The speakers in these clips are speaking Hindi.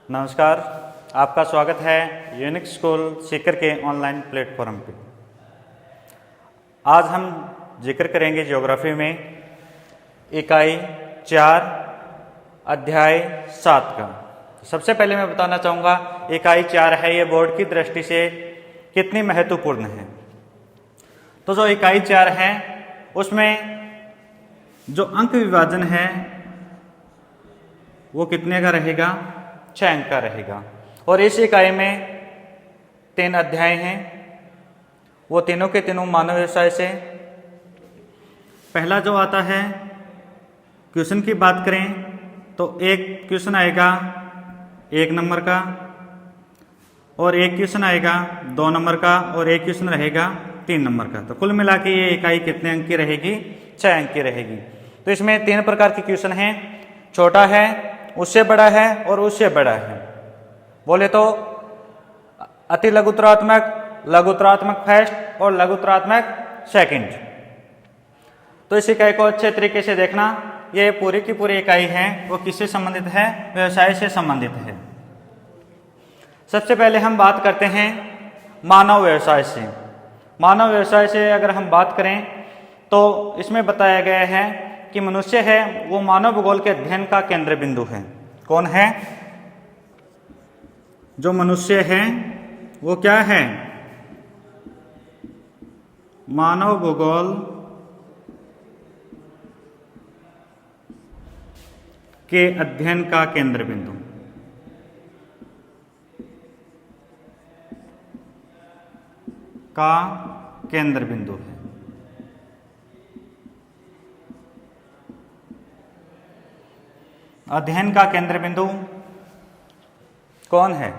नमस्कार, आपका स्वागत है यूनिक स्कूल सीकर के ऑनलाइन प्लेटफॉर्म पे। आज हम जिक्र करेंगे ज्योग्राफी में इकाई 4 अध्याय 7 का। सबसे पहले मैं बताना चाहूँगा इकाई 4 है, ये बोर्ड की दृष्टि से कितनी महत्वपूर्ण है। तो जो इकाई 4 है उसमें जो अंक विभाजन है वो कितने का रहेगा? 6 अंक का रहेगा। और इस इकाई में 3 अध्याय हैं, वो तीनों के तीनों मानव व्यवसाय से। पहला जो आता है, क्वेश्चन की बात करें तो एक क्वेश्चन आएगा 1 नंबर का, और एक क्वेश्चन आएगा 2 नंबर का, और एक क्वेश्चन रहेगा 3 नंबर का। तो कुल मिला के ये इकाई कितने अंक की रहेगी? 6 अंक की रहेगी। तो इसमें 3 प्रकार के क्वेश्चन हैं, छोटा है, उससे बड़ा है और उससे बड़ा है। बोले तो अति लघुत्तरात्मक, लघुत्तरात्मक फर्स्ट और लघुत्तरात्मक सेकंड। तो इस इकाई को अच्छे तरीके से देखना। ये पूरी की पूरी इकाई है वो किससे संबंधित है? व्यवसाय से संबंधित है। सबसे पहले हम बात करते हैं मानव व्यवसाय से। मानव व्यवसाय से अगर हम बात करें तो इसमें बताया गया है कि मनुष्य है वो मानव भूगोल के अध्ययन का केंद्र बिंदु है। कौन है? जो मनुष्य है वो क्या है? मानव भूगोल के अध्ययन का केंद्र बिंदु। का केंद्र बिंदु है। अध्ययन का केंद्र बिंदु कौन है?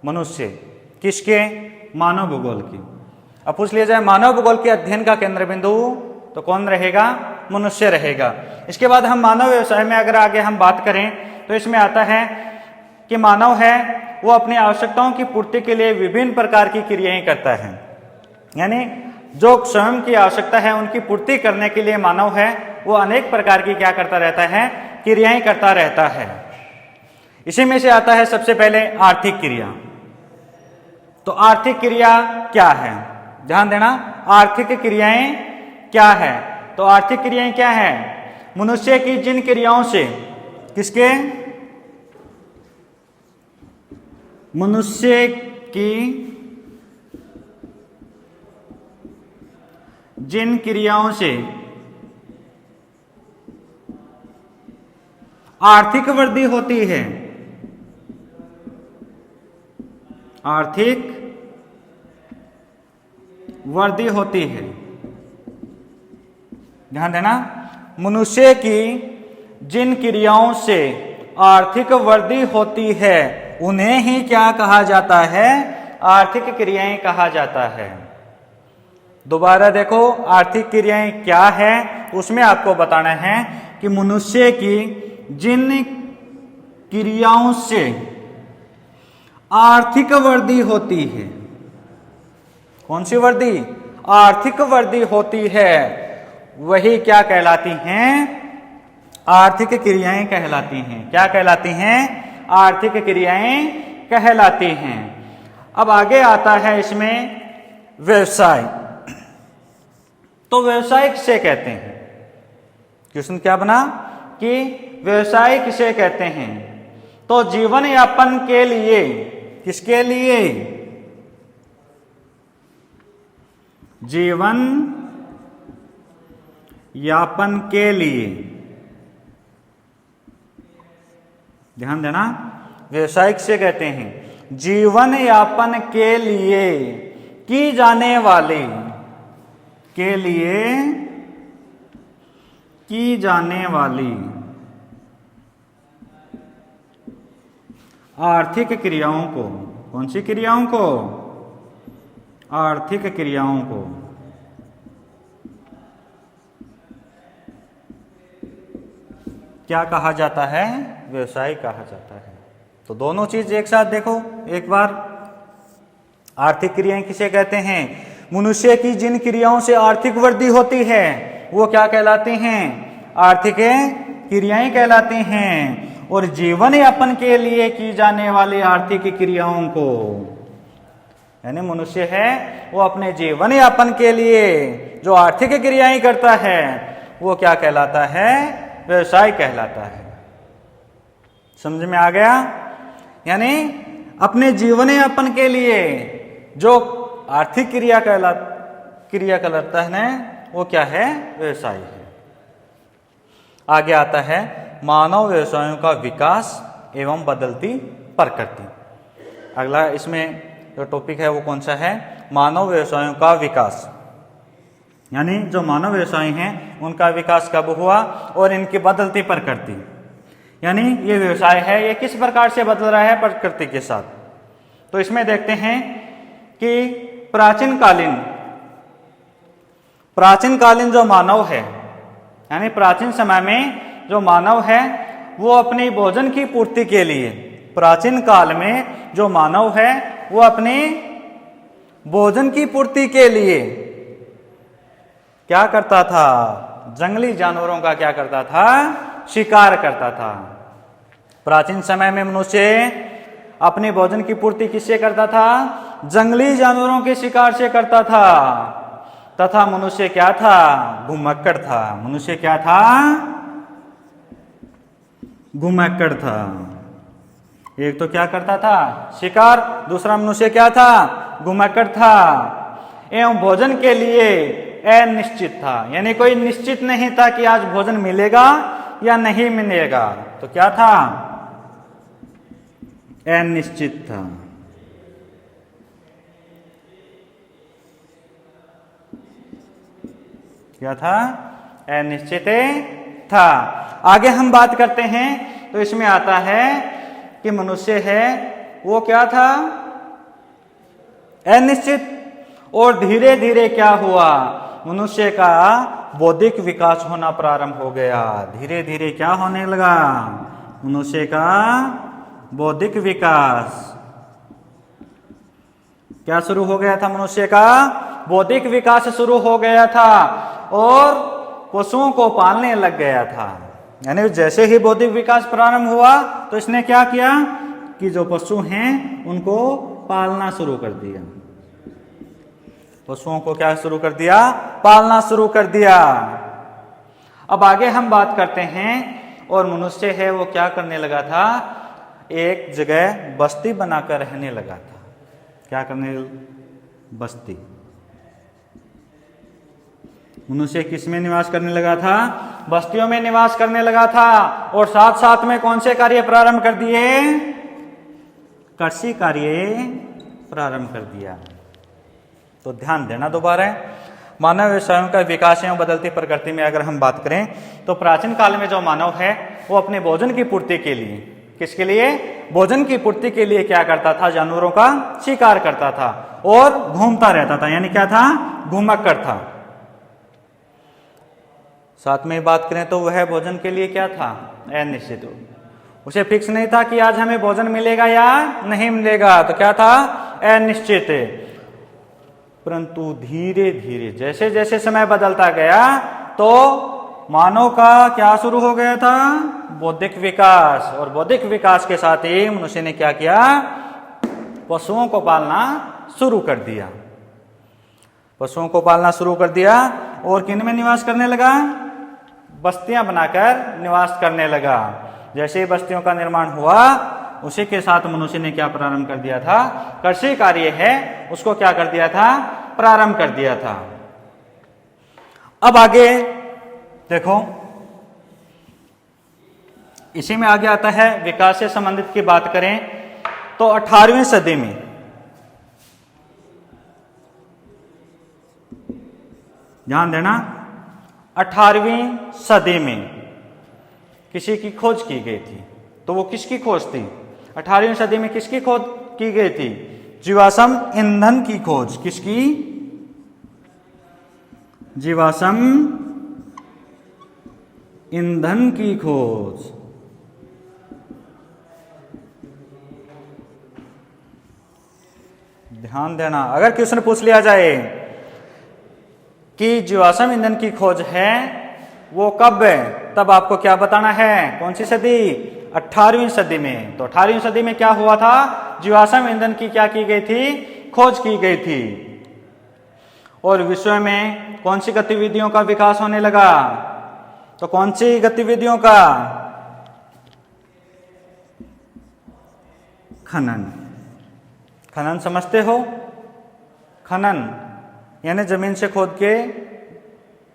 मनुष्य। किसके? मानव भूगोल की। अब पूछ लिया जाए मानव भूगोल के अध्ययन का केंद्र बिंदु तो कौन रहेगा? मनुष्य रहेगा। इसके बाद हम मानव व्यवसाय में अगर आगे हम बात करें तो इसमें आता है कि मानव है वो अपनी आवश्यकताओं की पूर्ति के लिए विभिन्न प्रकार की क्रियाएं करता है। यानी जो स्वयं की आवश्यकता है उनकी पूर्ति करने के लिए मानव है वो अनेक प्रकार की क्या करता रहता है? क्रियाएं करता रहता है। इसी में से आता है सबसे पहले आर्थिक क्रिया। तो आर्थिक क्रिया क्या है? ध्यान देना, आर्थिक क्रियाएं क्या है? तो आर्थिक क्रियाएं क्या है? मनुष्य की जिन क्रियाओं से, किसके? मनुष्य की जिन क्रियाओं से आर्थिक वृद्धि होती है, आर्थिक वृद्धि होती है। ध्यान देना, मनुष्य की जिन क्रियाओं से आर्थिक वृद्धि होती है उन्हें ही क्या कहा जाता है? आर्थिक क्रियाएं कहा जाता है। दोबारा देखो, आर्थिक क्रियाएं क्या है उसमें आपको बताना है कि मनुष्य की जिन क्रियाओं से आर्थिक वृद्धि होती है। कौन सी वृद्धि? आर्थिक वृद्धि होती है, वही क्या कहलाती हैं? आर्थिक क्रियाएं कहलाती हैं। क्या कहलाती हैं? आर्थिक क्रियाएं कहलाती हैं। अब आगे आता है इसमें व्यवसाय। तो व्यवसाय किसे कहते हैं? क्वेश्चन क्या बना कि व्यवसाय किसे कहते हैं? तो जीवन यापन के लिए, किसके लिए? जीवन यापन के लिए। ध्यान देना, व्यवसाय किसे कहते हैं? जीवन यापन के लिए की जाने वाली, के लिए की जाने वाली आर्थिक क्रियाओं को। कौन सी क्रियाओं को? आर्थिक क्रियाओं को क्या कहा जाता है? व्यवसाय कहा जाता है। तो दोनों चीज एक साथ देखो एक बार। आर्थिक क्रियाएं किसे कहते हैं? मनुष्य की जिन क्रियाओं से आर्थिक वृद्धि होती है वो क्या कहलाती हैं? आर्थिक क्रियाएं कहलाती हैं। और जीवन यापन के लिए की जाने वाली आर्थिक क्रियाओं को, यानी मनुष्य है वो अपने जीवन यापन के लिए जो आर्थिक क्रियाएं करता है वो क्या कहलाता है? व्यवसाय कहलाता है। समझ में आ गया? यानी अपने जीवन यापन के लिए जो आर्थिक क्रिया कहलाता है वो क्या है? व्यवसाय है। आगे आता है मानव व्यवसायों का विकास एवं बदलती प्रकृति। अगला इसमें जो टॉपिक है वो कौन सा है? मानव व्यवसायों का विकास, यानी जो मानव व्यवसाय हैं उनका विकास कब हुआ और इनकी बदलती प्रकृति, यानी ये व्यवसाय है ये किस प्रकार से बदल रहा है प्रकृति के साथ। तो इसमें देखते हैं कि प्राचीन कालीन जो मानव है, यानी प्राचीन समय में जो मानव है वो अपनी भोजन की पूर्ति के लिए, प्राचीन काल में जो मानव है वो अपनी भोजन की पूर्ति के लिए क्या करता था? जंगली जानवरों का क्या करता था? शिकार करता था। प्राचीन समय में मनुष्य अपने भोजन की पूर्ति किससे करता था? जंगली जानवरों के शिकार से करता था। तथा मनुष्य क्या था? घुमक्कड़ था। मनुष्य क्या था? घुमक्कड़ था। एक तो क्या करता था? शिकार, दूसरा मनुष्य क्या था? घुमक्कड़ था। एवं भोजन के लिए अनिश्चित था, यानी कोई निश्चित नहीं था कि आज भोजन मिलेगा या नहीं मिलेगा। तो क्या था? अनिश्चित था। क्या था? अनिश्चित था। आगे हम बात करते हैं तो इसमें आता है कि मनुष्य है वो क्या था? अनिश्चित। और धीरे धीरे क्या हुआ? मनुष्य का बौद्धिक विकास होना प्रारंभ हो गया। धीरे धीरे क्या होने लगा? मनुष्य का बौद्धिक विकास क्या शुरू हो गया था? मनुष्य का बौद्धिक विकास शुरू हो गया था और पशुओं को पालने लग गया था। यानी जैसे ही बौद्धिक विकास प्रारंभ हुआ तो इसने क्या किया कि जो पशु हैं उनको पालना शुरू कर दिया। पशुओं को क्या शुरू कर दिया? पालना शुरू कर दिया। अब आगे हम बात करते हैं और मनुष्य है वो क्या करने लगा था? एक जगह बस्ती बनाकर रहने लगा था। क्या करने? बस्ती। मनुष्य किस में निवास करने लगा था? बस्तियों में निवास करने लगा था। और साथ साथ में कौन से कार्य प्रारंभ कर दिए? कृषि कार्य प्रारंभ कर दिया। तो ध्यान देना दोबारा, मानव व्यवसायों का विकास एवं बदलती प्रकृति में अगर हम बात करें तो प्राचीन काल में जो मानव है वो अपने भोजन की पूर्ति के लिए, किसके लिए? भोजन की पूर्ति के लिए क्या करता था? जानवरों का शिकार करता था और घूमता रहता था, यानी क्या था? घुमक्कड़ था। साथ में बात करें तो वह भोजन के लिए क्या था? अनिश्चित। उसे फिक्स नहीं था कि आज हमें भोजन मिलेगा या नहीं मिलेगा। तो क्या था? अनिश्चित। परंतु धीरे धीरे जैसे जैसे समय बदलता गया तो मानव का क्या शुरू हो गया था? बौद्धिक विकास। और बौद्धिक विकास के साथ ही मनुष्य ने क्या किया? पशुओं को पालना शुरू कर दिया। पशुओं को पालना शुरू कर दिया और किन में निवास करने लगा? बस्तियां बनाकर निवास करने लगा। जैसे ही बस्तियों का निर्माण हुआ उसी के साथ मनुष्य ने क्या प्रारंभ कर दिया था? कृषि कार्य है उसको क्या कर दिया था? प्रारंभ कर दिया था। अब आगे देखो, इसी में आगे आता है विकास से संबंधित की बात करें तो 18वीं सदी में, ध्यान देना, 18वीं सदी में किसी की खोज की गई थी। तो वो किसकी खोज थी? 18वीं सदी में किसकी खोज की गई थी? जीवाश्म ईंधन की खोज। किसकी? जीवाश्म ईंधन की खोज। ध्यान देना, अगर क्वेश्चन पूछ लिया जाए कि जीवाश्म ईंधन की खोज है वो कब है, तब आपको क्या बताना है? कौन सी सदी? 18वीं सदी में। तो 18वीं सदी में क्या हुआ था, जीवाश्म ईंधन की क्या की गई थी, खोज की गई थी। और विश्व में कौन सी गतिविधियों का विकास होने लगा, तो कौन सी गतिविधियों का, खनन। खनन समझते हो, खनन यानी जमीन से खोद के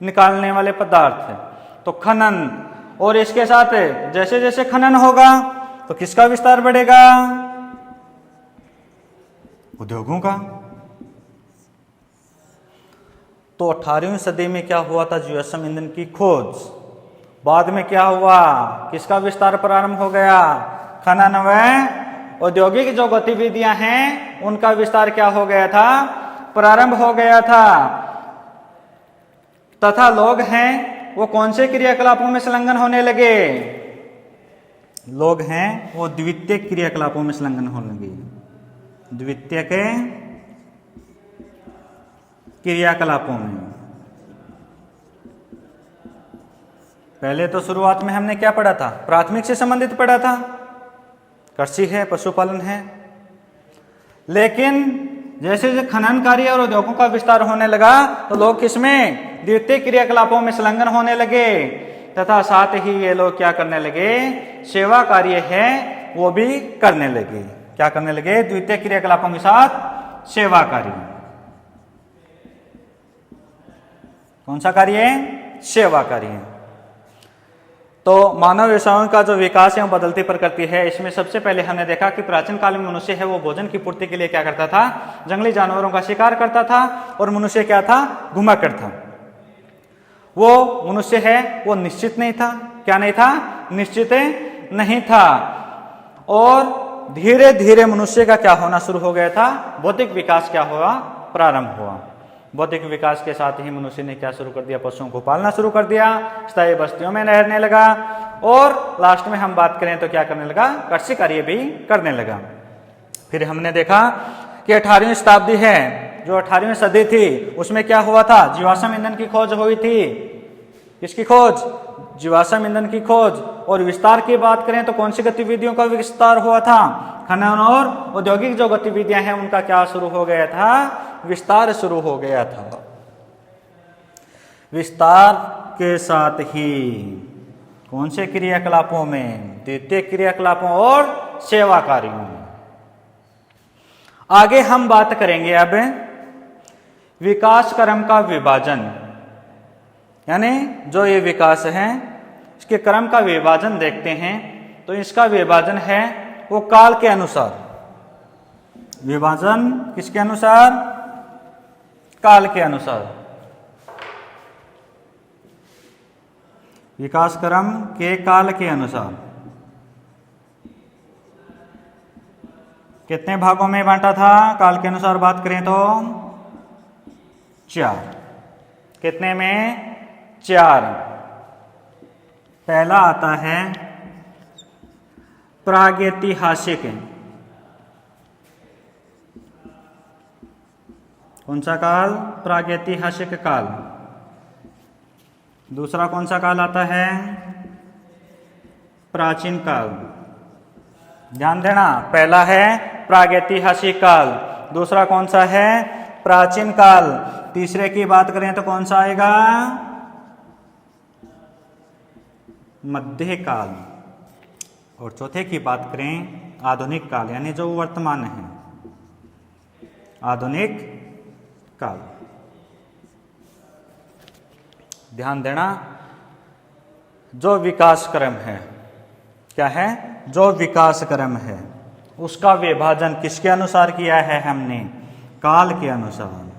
निकालने वाले पदार्थ है, तो खनन। और इसके साथ जैसे जैसे खनन होगा तो किसका विस्तार बढ़ेगा, उद्योगों का। तो 18वीं सदी में क्या हुआ था, जीवाश्म ईंधन की खोज। बाद में क्या हुआ, किसका विस्तार प्रारंभ हो गया, खनन व औद्योगिक जो गतिविधियां हैं उनका विस्तार क्या हो गया था, प्रारंभ हो गया था। तथा लोग हैं वो कौन से क्रियाकलापों में संलग्न होने लगे, लोग हैं वो द्वितीय क्रियाकलापों में संलग्न होने लगे, द्वितीय के क्रियाकलापों में। पहले तो शुरुआत में हमने क्या पढ़ा था, प्राथमिक से संबंधित पढ़ा था, कृषि है, पशुपालन है। लेकिन जैसे जैसे खनन कार्य और उद्योगों का विस्तार होने लगा तो लोग किसमें, द्वितीय क्रियाकलापों में संलग्न होने लगे। तथा साथ ही ये लोग क्या करने लगे, सेवा कार्य है वो भी करने लगे। क्या करने लगे, द्वितीय क्रियाकलापों के साथ सेवा कार्य। कौन सा कार्य, सेवा कार्य। तो मानव व्यवसायों का जो विकास है वो बदलती प्रकृति है। इसमें सबसे पहले हमने देखा कि प्राचीन काल में मनुष्य है वो भोजन की पूर्ति के लिए क्या करता था, जंगली जानवरों का शिकार करता था। और मनुष्य क्या था, घुमक्कड़ था। वो मनुष्य है वो निश्चित नहीं था, क्या नहीं था, निश्चित नहीं था। और धीरे धीरे मनुष्य का क्या होना शुरू हो गया था, बौद्धिक विकास क्या हुआ, प्रारंभ हुआ। बौद्धिक विकास के साथ ही मनुष्य ने क्या शुरू कर दिया, पशुओं को पालना शुरू कर दिया, स्थायी बस्तियों में रहने लगा। और लास्ट में हम बात करें तो क्या करने लगा, कृषि कार्य भी करने लगा। फिर हमने देखा कि 18वीं शताब्दी है, जो 18वीं सदी थी उसमें क्या हुआ था, जीवाश्म ईंधन की खोज हुई थी। किसकी खोज, जीवाश्म ईंधन की खोज। और विस्तार की बात करें तो कौन सी गतिविधियों का विस्तार हुआ था, खनन और औद्योगिक जो गतिविधियां हैं उनका क्या शुरू हो गया था, विस्तार शुरू हो गया था। विस्तार के साथ ही कौन से क्रियाकलापों में, द्वितीय क्रियाकलापों और सेवा कार्यों में। आगे हम बात करेंगे अब विकास क्रम का विभाजन, यानी जो ये विकास है इसके क्रम का विभाजन देखते हैं। तो इसका विभाजन है वो काल के अनुसार। विभाजन किसके अनुसार, काल के अनुसार। विकास क्रम के काल के अनुसार। कितने भागों में बांटा था, काल के अनुसार बात करें तो 4। कितने में, 4। पहला आता है प्रागैतिहासिक। कौन सा काल, प्रागैतिहासिक काल। दूसरा कौन सा काल आता है, प्राचीन काल। ध्यान देना, पहला है प्रागैतिहासिक काल, दूसरा कौन सा है, प्राचीन काल। तीसरे की बात करें तो कौन सा आएगा, मध्यकाल। और चौथे की बात करें आधुनिक काल, यानी जो वर्तमान है, आधुनिक काल। ध्यान देना, जो विकास क्रम है, क्या है, जो विकास क्रम है उसका विभाजन किसके अनुसार किया है हमने, काल के अनुसार।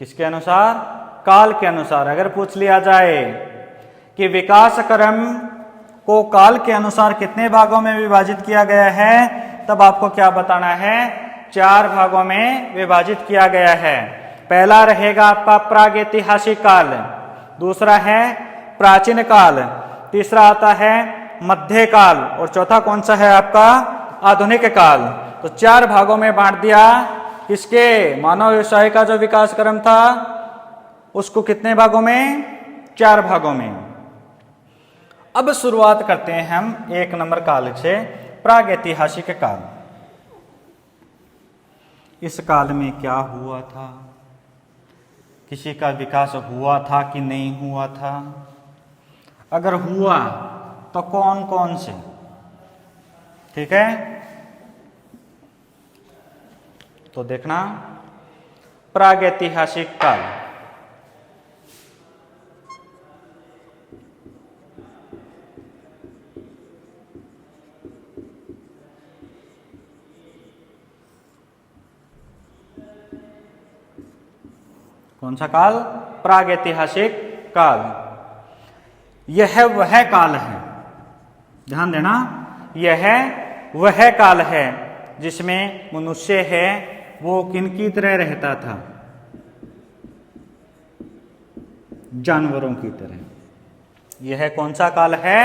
किसके अनुसार, काल के अनुसार। अगर पूछ लिया जाए कि विकास क्रम को काल के अनुसार कितने भागों में विभाजित किया गया है, तब आपको क्या बताना है, 4 भागों में विभाजित किया गया है। पहला रहेगा आपका प्रागैतिहासिक काल, दूसरा है प्राचीन काल, तीसरा आता है मध्यकाल और चौथा कौन सा है आपका, आधुनिक काल। तो 4 भागों में बांट दिया। किसके, मानव व्यवसाय का जो विकास क्रम था उसको कितने भागों में, 4 भागों में। अब शुरुआत करते हैं हम 1 नंबर काल से, प्रागैतिहासिक काल। इस काल में क्या हुआ था, किसी का विकास हुआ था कि नहीं हुआ था, अगर हुआ तो कौन कौन से। ठीक है, तो देखना प्रागैतिहासिक काल। कौन सा काल? प्रागैतिहासिक काल। यह वह काल है, ध्यान देना, यह वह काल है जिसमें मनुष्य है वो किनकी तरह रहता था? जानवरों की तरह। यह कौन सा काल है?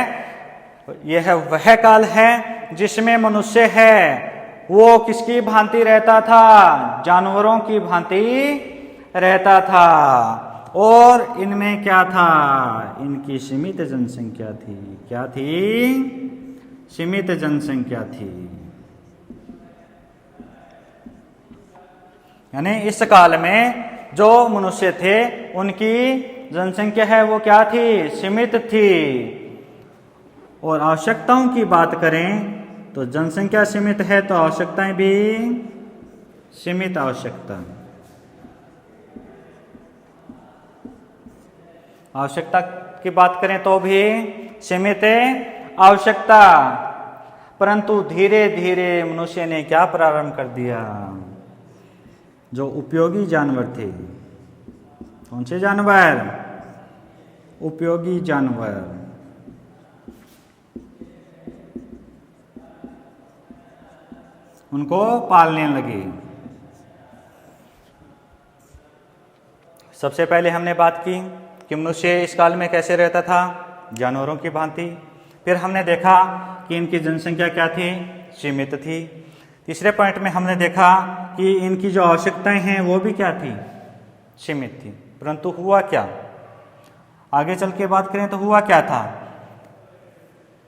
यह वह काल है जिसमें मनुष्य है वो किसकी भांति रहता था? जानवरों की भांति रहता था। और इनमें क्या था? इनकी सीमित जनसंख्या थी। क्या थी? सीमित जनसंख्या थी। यानी इस काल में जो मनुष्य थे उनकी जनसंख्या है वो क्या थी? सीमित थी। और आवश्यकताओं की बात करें तो जनसंख्या सीमित है तो आवश्यकताएं भी सीमित आवश्यकता। आवश्यकता की बात करें तो भी सीमित आवश्यकता। परंतु धीरे धीरे मनुष्य ने क्या प्रारंभ कर दिया? जो उपयोगी जानवर थे। कौन से जानवर? उपयोगी जानवर। उनको पालने लगे। सबसे पहले हमने बात की कि मनुष्य इस काल में कैसे रहता था? जानवरों की भांति। फिर हमने देखा कि इनकी जनसंख्या क्या थी? सीमित थी। तीसरे पॉइंट में हमने देखा कि इनकी जो आवश्यकताएं हैं वो भी क्या थी? सीमित थी। परंतु हुआ क्या? आगे चल के बात करें तो हुआ क्या था?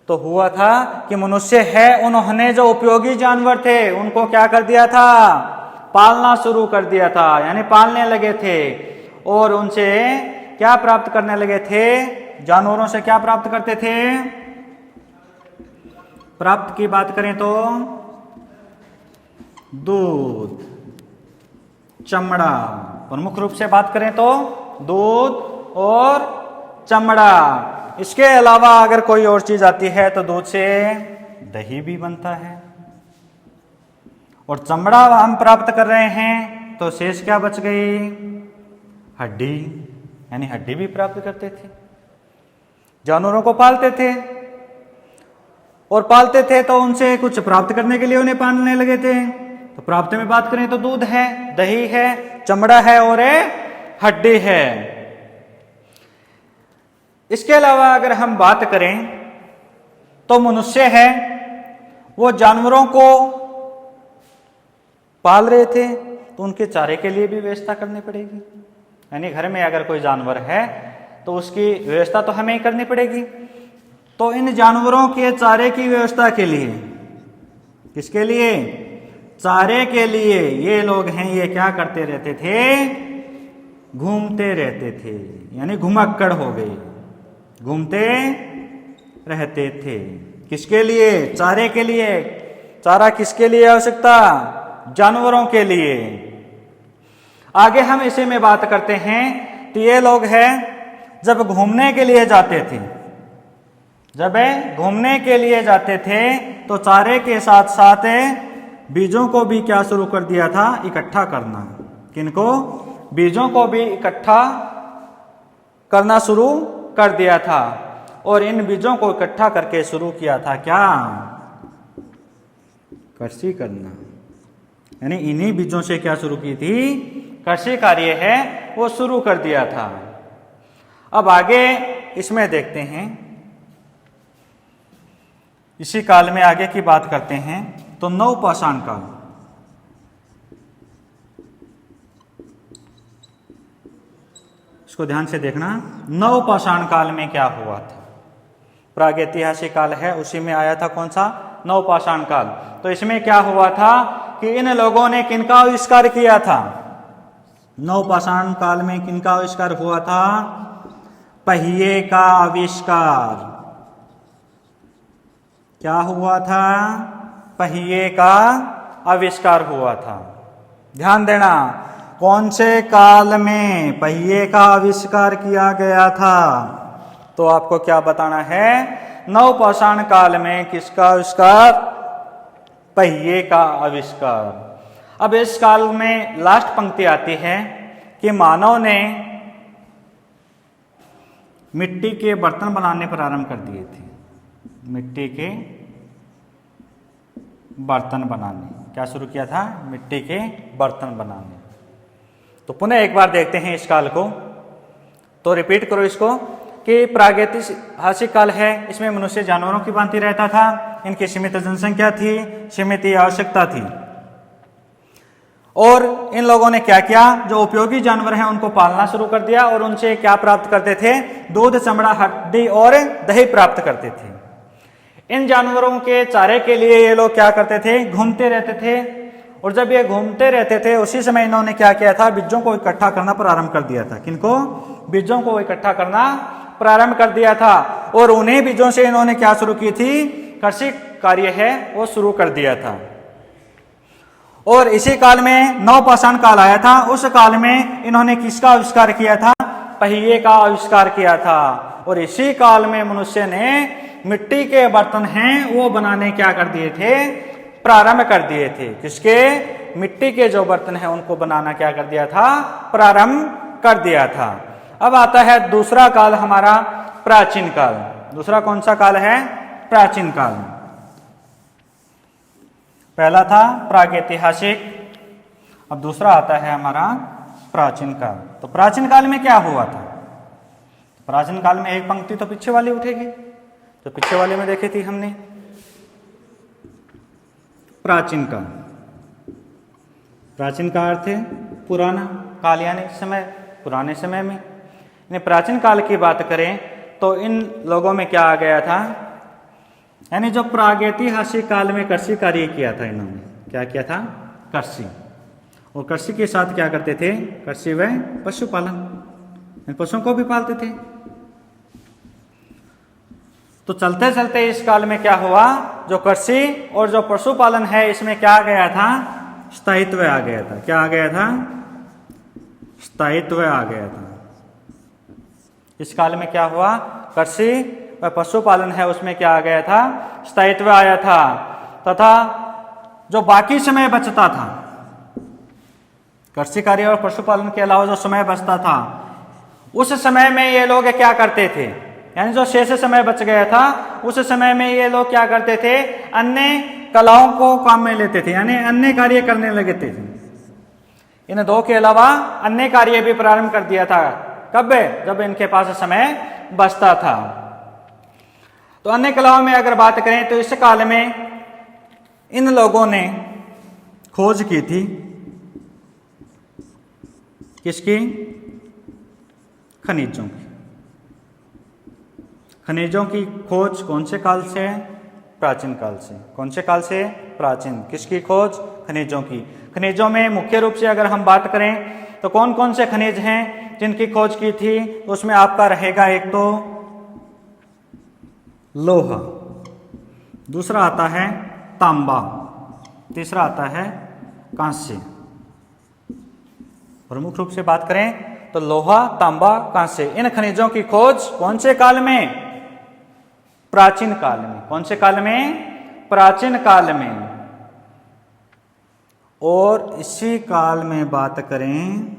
तो हुआ था कि मनुष्य है उन्होंने जो उपयोगी जानवर थे उनको क्या कर दिया था? पालना शुरू कर दिया था। यानी पालने लगे थे और उनसे क्या प्राप्त करने लगे थे? जानवरों से क्या प्राप्त करते थे? प्राप्त की बात करें तो दूध, चमड़ा। प्रमुख रूप से बात करें तो दूध और चमड़ा। इसके अलावा अगर कोई और चीज आती है तो दूध से दही भी बनता है। और चमड़ा हम प्राप्त कर रहे हैं तो शेष क्या बच गई? हड्डी। यानी हड्डी भी प्राप्त करते थे। जानवरों को पालते थे और पालते थे तो उनसे कुछ प्राप्त करने के लिए उन्हें पालने लगे थे। तो प्राप्त में बात करें तो दूध है, दही है, चमड़ा है और हड्डी है। इसके अलावा अगर हम बात करें तो मनुष्य है वो जानवरों को पाल रहे थे तो उनके चारे के लिए भी व्यवस्था करनी पड़ेगी। यानी घर में अगर कोई जानवर है तो उसकी व्यवस्था तो हमें ही करनी पड़ेगी। तो इन जानवरों के चारे की व्यवस्था के लिए, किसके लिए? चारे के लिए ये लोग हैं ये क्या करते रहते थे? घूमते रहते थे। यानी घुमक्कड़ हो गए, घूमते रहते थे। किसके लिए? चारे के लिए। चारा किसके लिए आवश्यकता? जानवरों के लिए। आगे हम इसी में बात करते हैं तो ये लोग हैं जब घूमने के लिए जाते थे, जब घूमने के लिए जाते थे तो चारे के साथ साथ बीजों को भी क्या शुरू कर दिया था? इकट्ठा करना। किनको? बीजों को भी इकट्ठा करना शुरू कर दिया था। और इन बीजों को इकट्ठा करके शुरू किया था क्या? कृषि करना। यानी इन्हीं बीजों से क्या शुरू की थी? कृषि कार्य है वो शुरू कर दिया था। अब आगे इसमें देखते हैं, इसी काल में आगे की बात करते हैं तो नवपाषाण काल। इसको ध्यान से देखना, नवपाषाण काल में क्या हुआ था? प्रागैतिहासिक काल है उसी में आया था कौन सा, नवपाषाण काल। तो इसमें क्या हुआ था कि इन लोगों ने किनका आविष्कार किया था, नवपाषाण काल में किनका आविष्कार हुआ था, पहिए का आविष्कार। क्या हुआ था, पहिए का आविष्कार हुआ था। ध्यान देना, कौन से काल में पहिए का आविष्कार किया गया था, तो आपको क्या बताना है, नवपाषाण काल में किसका आविष्कार, पहिए का आविष्कार। अब इस काल में लास्ट पंक्ति आती है कि मानव ने मिट्टी के बर्तन बनाने प्रारंभ कर दिए थे, मिट्टी के बर्तन बनाने, क्या शुरू किया था, मिट्टी के बर्तन बनाने। तो पुनः एक बार देखते हैं इस काल को, तो रिपीट करो इसको कि प्रागैतिहासिक काल है, इसमें मनुष्य जानवरों की भांति रहता था, इनकी सीमित जनसंख्या थी, सीमित आवश्यकता थी, और इन लोगों ने क्या किया, जो उपयोगी जानवर हैं उनको पालना शुरू कर दिया और उनसे क्या प्राप्त करते थे, दूध, चमड़ा, हड्डी और दही प्राप्त करते थे। इन जानवरों के चारे के लिए ये लोग क्या करते थे, घूमते रहते थे, और जब ये घूमते रहते थे उसी समय इन्होंने क्या किया था, बीजों को इकट्ठा करना प्रारंभ कर दिया था। किनको, बीजों को इकट्ठा करना प्रारंभ कर दिया था, और उन्हीं बीजों से इन्होंने क्या शुरू की थी, कृषि कार्य है वो शुरू कर दिया था। और इसी काल में नवपाषाण काल आया था, उस काल में इन्होंने किसका आविष्कार किया था, पहिए का आविष्कार किया था। और इसी काल में मनुष्य ने मिट्टी के बर्तन हैं वो बनाने क्या कर दिए थे, प्रारंभ कर दिए थे। किसके, मिट्टी के जो बर्तन हैं उनको बनाना क्या कर दिया था, प्रारंभ कर दिया था। अब आता है दूसरा काल हमारा, प्राचीन काल। दूसरा कौन सा काल है, प्राचीन काल। पहला था प्रागैतिहासिक, अब दूसरा आता है हमारा प्राचीन काल। तो प्राचीन काल में क्या हुआ था, प्राचीन काल में एक पंक्ति तो पीछे वाली उठेगी, तो पीछे वाले में देखी थी हमने, प्राचीन काल। प्राचीन का अर्थ है पुराना काल, यानी समय, पुराने समय में। प्राचीन काल की बात करें तो इन लोगों में क्या आ गया था, यानी जो प्रागैतिहासिक काल में कृषि कार्य किया था, इन्होंने क्या किया था, कृषि। और कृषि के साथ क्या करते थे, कृषि व पशुपालन, पशुओं को भी पालते थे। तो चलते चलते इस काल में क्या हुआ, जो कृषि और जो पशुपालन है इसमें क्या आ गया था, स्थायित्व आ गया था। क्या आ गया था, स्थायित्व आ गया था। इस काल में क्या हुआ, कृषि व पशुपालन है उसमें क्या आ गया था, स्थायित्व आया था। तथा जो बाकी समय बचता था, कृषि कार्य और पशुपालन के अलावा जो समय बचता था, उस समय में ये लोग क्या करते थे, यानी जो शेष समय बच गया था उस समय में ये लोग क्या करते थे, अन्य कलाओं को काम में लेते थे, यानी अन्य कार्य करने लगे थे। इन दो के अलावा अन्य कार्य भी प्रारंभ कर दिया था। कब, जब इनके पास समय बचता था। तो अन्य कलाओं में अगर बात करें तो इस काल में इन लोगों ने खोज की थी, किसकी, खनिजों की। खनिजों की खोज कौन से काल से, प्राचीन काल से। कौन से काल से, प्राचीन। किसकी खोज, खनिजों की। खनिजों में मुख्य रूप से अगर हम बात करें तो कौन कौन से खनिज हैं जिनकी खोज की थी, तो उसमें आपका रहेगा एक तो लोहा, दूसरा आता है तांबा, तीसरा आता है कांस्य। प्रमुख रूप से बात करें तो लोहा, तांबा, कांस्य, इन खनिजों की खोज कौन से काल में, प्राचीन काल में। कौन से काल में, प्राचीन काल में। और इसी काल में बात करें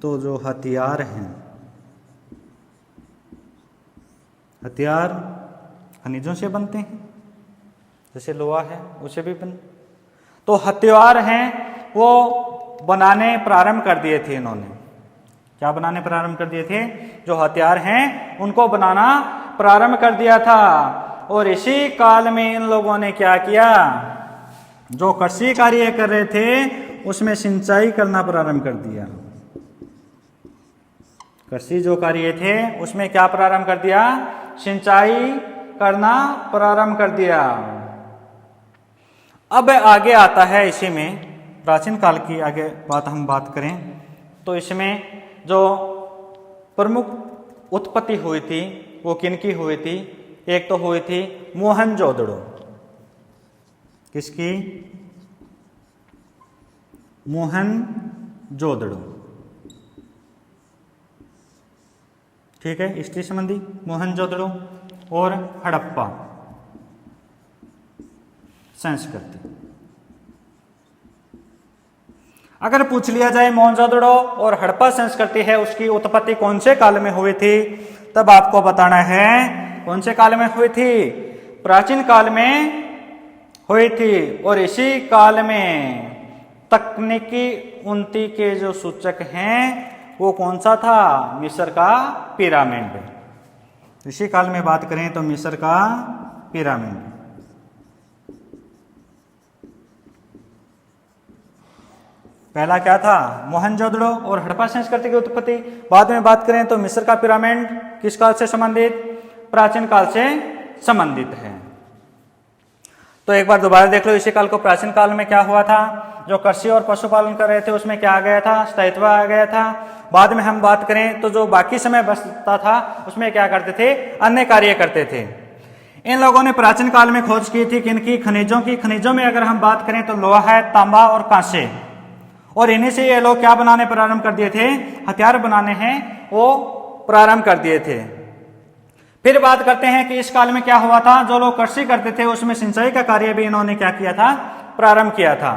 तो जो हथियार हैं, हथियार खनिजों से बनते हैं, जैसे लोहा है उसे भी बन, तो हथियार हैं वो बनाने प्रारंभ कर दिए थे इन्होंने। क्या बनाने प्रारंभ कर दिए थे, जो हथियार हैं उनको बनाना प्रारंभ कर दिया था। और इसी काल में इन लोगों ने क्या किया, जो कृषि कार्य कर रहे थे उसमें सिंचाई करना प्रारंभ कर दिया। कृषि जो कार्य थे उसमें क्या प्रारंभ कर दिया, सिंचाई करना प्रारंभ कर दिया। अब आगे आता है इसी में प्राचीन काल की आगे हम बात करें तो इसमें जो प्रमुख उत्पत्ति हुई थी वो किनकी हुई थी? एक तो हुई थी मोहनजोदड़ो। किसकी? मोहनजोदड़ो। ठीक है, स्त्री संबंधी मोहनजोदड़ो और हड़प्पा संस्कृति। अगर पूछ लिया जाए मोहनजोदड़ो और हड़प्पा संस्कृति है उसकी उत्पत्ति कौन से काल में हुई थी, तब आपको बताना है कौन से काल में हुई थी? प्राचीन काल में हुई थी। और इसी काल में तकनीकी उन्नति के जो सूचक हैं वो कौन सा था? मिस्र का पिरामिड। इसी काल में बात करें तो मिस्र का पिरामिड। पहला क्या था? मोहनजोदड़ो और हड़प्पा संस्कृति की उत्पत्ति। बाद में बात करें तो मिस्र का पिरामिड किस काल से संबंधित? प्राचीन काल से संबंधित है। तो एक बार दोबारा देख लो इसी काल को। प्राचीन काल में क्या हुआ था? जो कृषि और पशुपालन कर रहे थे उसमें क्या आ गया था? स्थायित्व आ गया था। बाद में हम बात करें तो जो बाकी समय बचता था उसमें क्या करते थे? अन्य कार्य करते थे। इन लोगों ने प्राचीन काल में खोज की थी किनकी? खनिजों की। खनिजों में अगर हम बात करें तो लोहा है, तांबा और कांसे। और इन्हीं से ये लोग क्या बनाने प्रारंभ कर दिए थे? हथियार बनाने हैं वो प्रारंभ कर दिए थे। फिर बात करते हैं कि इस काल में क्या हुआ था? जो लोग कृषि करते थे उसमें सिंचाई का कार्य भी इन्होंने क्या किया था? प्रारंभ किया था।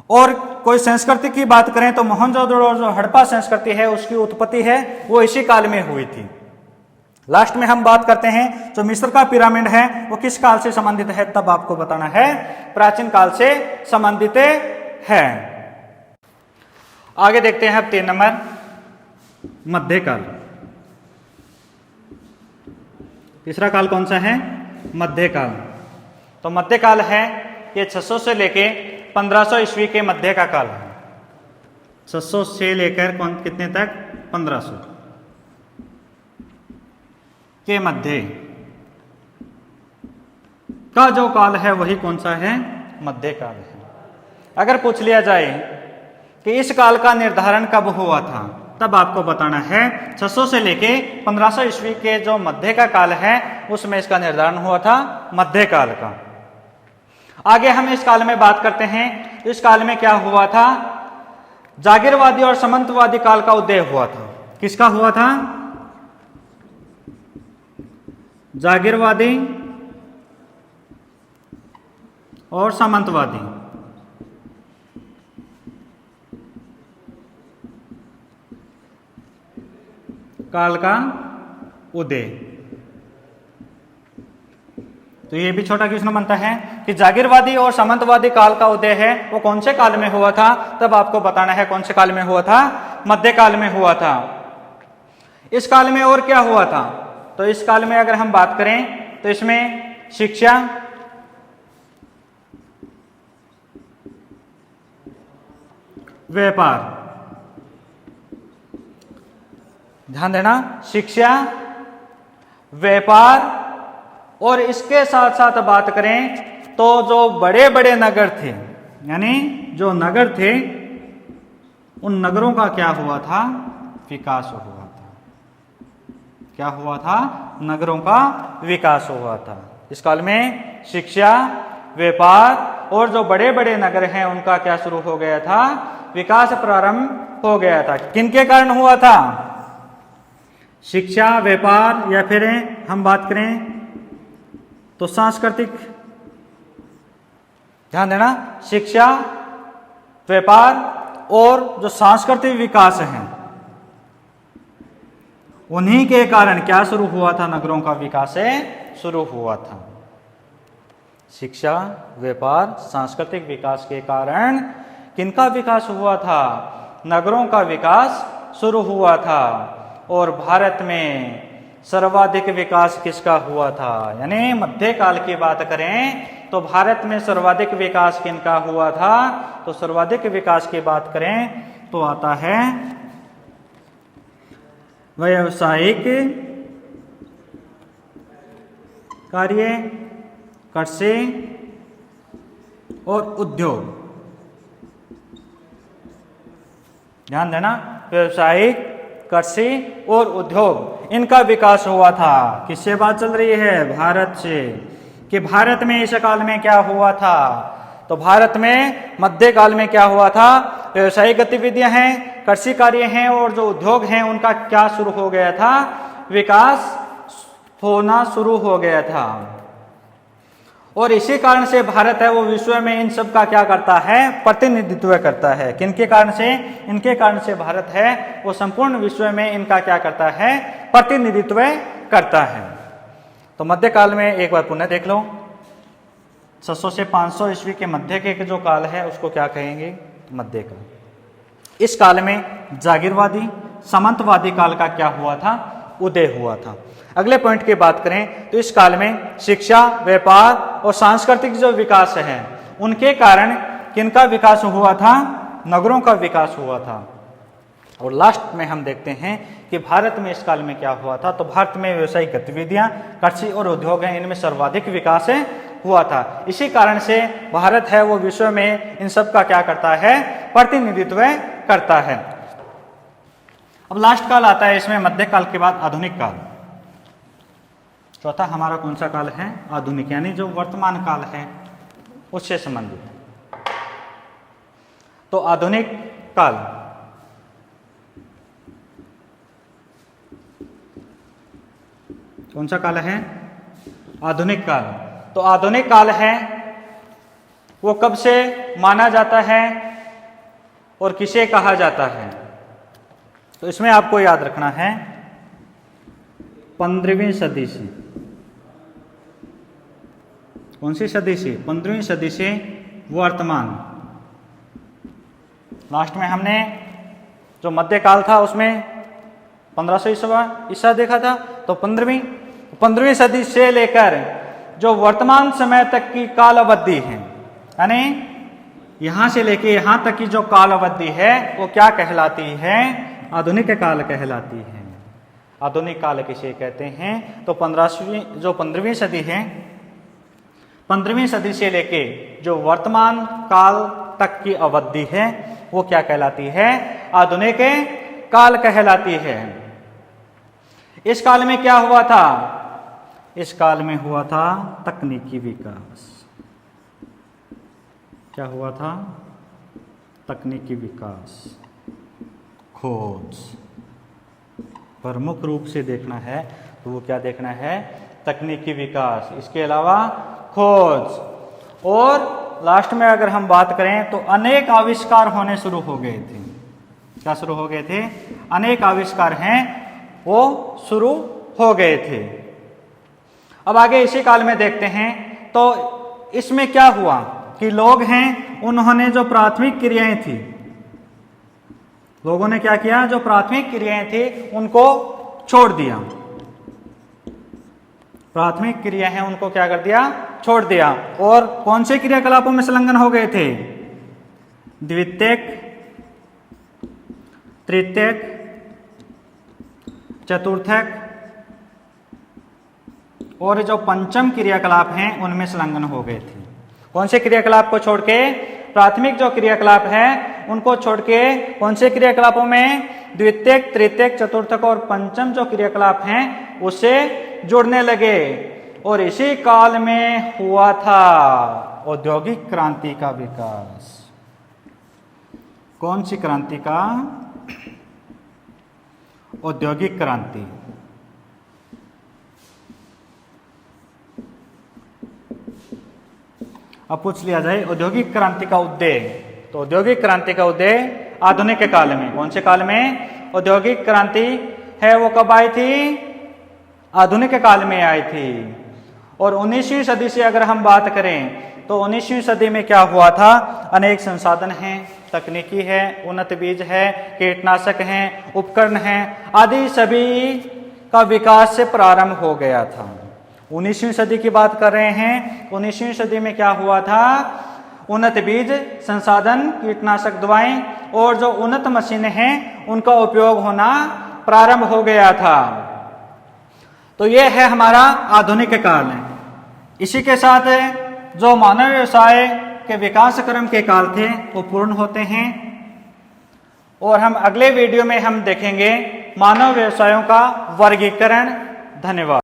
और कोई संस्कृति की बात करें तो मोहनजोदड़ो जो हड़प्पा संस्कृति है उसकी उत्पत्ति है वो इसी काल में हुई थी। लास्ट में हम बात करते हैं जो मिस्र का पिरामिड है वो किस काल से संबंधित है, तब आपको बताना है प्राचीन काल से संबंधित है। आगे देखते हैं अब 3 नंबर मध्यकाल। तीसरा काल कौन सा है? मध्यकाल। तो मध्यकाल है ये 600 से लेके 1500 ईस्वी के मध्य का काल है। 600 से लेकर कितने तक? 1500 के मध्य का जो काल है वही कौन सा है? मध्यकाल है। अगर पूछ लिया जाए कि इस काल का निर्धारण कब हुआ था, तब आपको बताना है 600 से लेके 1500 ईस्वी के जो मध्य का काल है उसमें इसका निर्धारण हुआ था मध्यकाल का। आगे हम इस काल में बात करते हैं। इस काल में क्या हुआ था? जागीरवादी और सामंतवादी काल का उदय हुआ था। किसका हुआ था? जागीरवादी और सामंतवादी काल का उदय। तो ये भी छोटा क्वेश्चन बनता है कि जागीरवादी और सामंतवादी काल का उदय है वो कौन से काल में हुआ था, तब आपको बताना है कौन से काल में हुआ था? मध्यकाल में हुआ था। इस काल में और क्या हुआ था? तो इस काल में अगर हम बात करें तो इसमें शिक्षा, व्यापार, ध्यान देना, शिक्षा, व्यापार और इसके साथ साथ बात करें तो जो बड़े बड़े नगर थे, यानी जो नगर थे उन नगरों का क्या हुआ था? विकास हुआ था। क्या हुआ था? नगरों का विकास हुआ था। इस काल में शिक्षा, व्यापार और जो बड़े बड़े नगर हैं उनका क्या शुरू हो गया था? विकास प्रारंभ हो गया था। किनके कारण हुआ था? शिक्षा, व्यापार या फिर हम बात करें तो सांस्कृतिक। ध्यान देना, शिक्षा, व्यापार और जो सांस्कृतिक विकास है उन्हीं के कारण क्या शुरू हुआ था? नगरों का विकास शुरू हुआ था। शिक्षा, व्यापार, सांस्कृतिक विकास के कारण किनका विकास हुआ था? नगरों का विकास शुरू हुआ था। और भारत में सर्वाधिक विकास किसका हुआ था? यानी मध्यकाल की बात करें तो भारत में सर्वाधिक विकास किनका हुआ था? तो सर्वाधिक विकास की बात करें तो आता है व्यावसायिक कार्य, कृषि और उद्योग। ध्यान देना, व्यवसायिक, कृषि और उद्योग, इनका विकास हुआ था। किससे बात चल रही है? भारत से। कि भारत में इस काल में क्या हुआ था? तो भारत में मध्यकाल में क्या हुआ था? व्यवसायिक गतिविधियां हैं, कृषि कार्य हैं और जो उद्योग हैं उनका क्या शुरू हो गया था? विकास होना शुरू हो गया था। और इसी कारण से भारत है वो विश्व में इन सब का क्या करता है? प्रतिनिधित्व करता है। किनके कारण से? इनके कारण से भारत है वो संपूर्ण विश्व में इनका क्या करता है? प्रतिनिधित्व करता है। तो मध्यकाल में एक बार पुनः देख लो, 600 से 500 ईस्वी के मध्य के जो काल है उसको क्या कहेंगे? मध्यकाल। इस काल में जागीरवादी, सामंतवादी काल का क्या हुआ था? उदय हुआ था। अगले पॉइंट की बात करें तो इस काल में शिक्षा, व्यापार और सांस्कृतिक जो विकास है उनके कारण किनका विकास हुआ था? नगरों का विकास हुआ था। और लास्ट में हम देखते हैं कि भारत में इस काल में क्या हुआ था। तो भारत में व्यवसायिक गतिविधियां, कृषि और उद्योग हैं, इनमें सर्वाधिक विकास हुआ था। इसी कारण से भारत है वो विश्व में इन सब का क्या करता है? प्रतिनिधित्व करता है। अब लास्ट काल आता है इसमें, मध्यकाल के बाद आधुनिक काल। चौथा हमारा कौन सा काल है? आधुनिक, यानी जो वर्तमान काल है उससे संबंधित। तो आधुनिक काल, कौन सा काल है? आधुनिक काल। तो आधुनिक काल है वो कब से माना जाता है और किसे कहा जाता है? तो इसमें आपको याद रखना है 15वीं सदी से। कौन सी सदी से? 15वीं सदी से वर्तमान। लास्ट में हमने जो मध्यकाल था उसमें 1500 ईसा देखा था। तो 15वीं सदी से लेकर जो वर्तमान समय तक की काल अवधि है, यानी यहां से लेके यहां तक की जो काल अवधि है वो क्या कहलाती है? आधुनिक काल कहलाती है। आधुनिक काल किसे कहते हैं? तो 15वीं सदी है, 15वीं सदी से लेके जो वर्तमान काल तक की अवधि है वो क्या कहलाती है? आधुनिक काल कहलाती है। इस काल में क्या हुआ था? इस काल में हुआ था तकनीकी विकास। क्या हुआ था? तकनीकी विकास, खोज। प्रमुख रूप से देखना है तो वो क्या देखना है? तकनीकी विकास। इसके अलावा खोज। और लास्ट में अगर हम बात करें तो अनेक आविष्कार होने शुरू हो गए थे। क्या शुरू हो गए थे? अनेक आविष्कार हैं वो शुरू हो गए थे। अब आगे इसी काल में देखते हैं तो इसमें क्या हुआ कि लोग हैं उन्होंने जो प्राथमिक क्रियाएं थी, लोगों ने क्या किया? जो प्राथमिक क्रियाएं थी उनको छोड़ दिया। प्राथमिक क्रिया है उनको क्या कर दिया? छोड़ दिया। और कौन से क्रियाकलापों में संलग्न हो गए थे? द्वितीयक, तृतीयक, चतुर्थक और जो पंचम क्रियाकलाप हैं उनमें संलग्न हो गए थे। कौन से क्रियाकलाप को छोड़ के? प्राथमिक जो क्रियाकलाप है उनको छोड़ के कौन से क्रियाकलापों में? द्वितीयक, तृतीयक, चतुर्थक और पंचम जो क्रियाकलाप हैं उससे जुड़ने लगे। और इसी काल में हुआ था औद्योगिक क्रांति का विकास। कौन सी क्रांति का? औद्योगिक क्रांति। अब पूछ लिया जाए औद्योगिक क्रांति का उदय। तो औद्योगिक क्रांति का उदय आधुनिक काल में। कौन से काल में? औद्योगिक क्रांति है वो कब आई थी? आधुनिक काल में आई थी। और 19वीं सदी से अगर हम बात करें तो 19वीं सदी में क्या हुआ था? अनेक संसाधन हैं, तकनीकी है, उन्नत बीज है, कीटनाशक हैं, उपकरण हैं, आदि सभी का विकास से प्रारंभ हो गया था। 19वीं सदी की बात कर रहे हैं। 19वीं सदी में क्या हुआ था? उन्नत बीज, संसाधन, कीटनाशक दवाएं और जो उन्नत मशीनें हैं उनका उपयोग होना प्रारंभ हो गया था। तो यह है हमारा आधुनिक काल है। इसी के साथ जो मानव व्यवसाय के विकास क्रम के काल थे वो पूर्ण होते हैं और हम अगले वीडियो में हम देखेंगे मानव व्यवसायों का वर्गीकरण। धन्यवाद।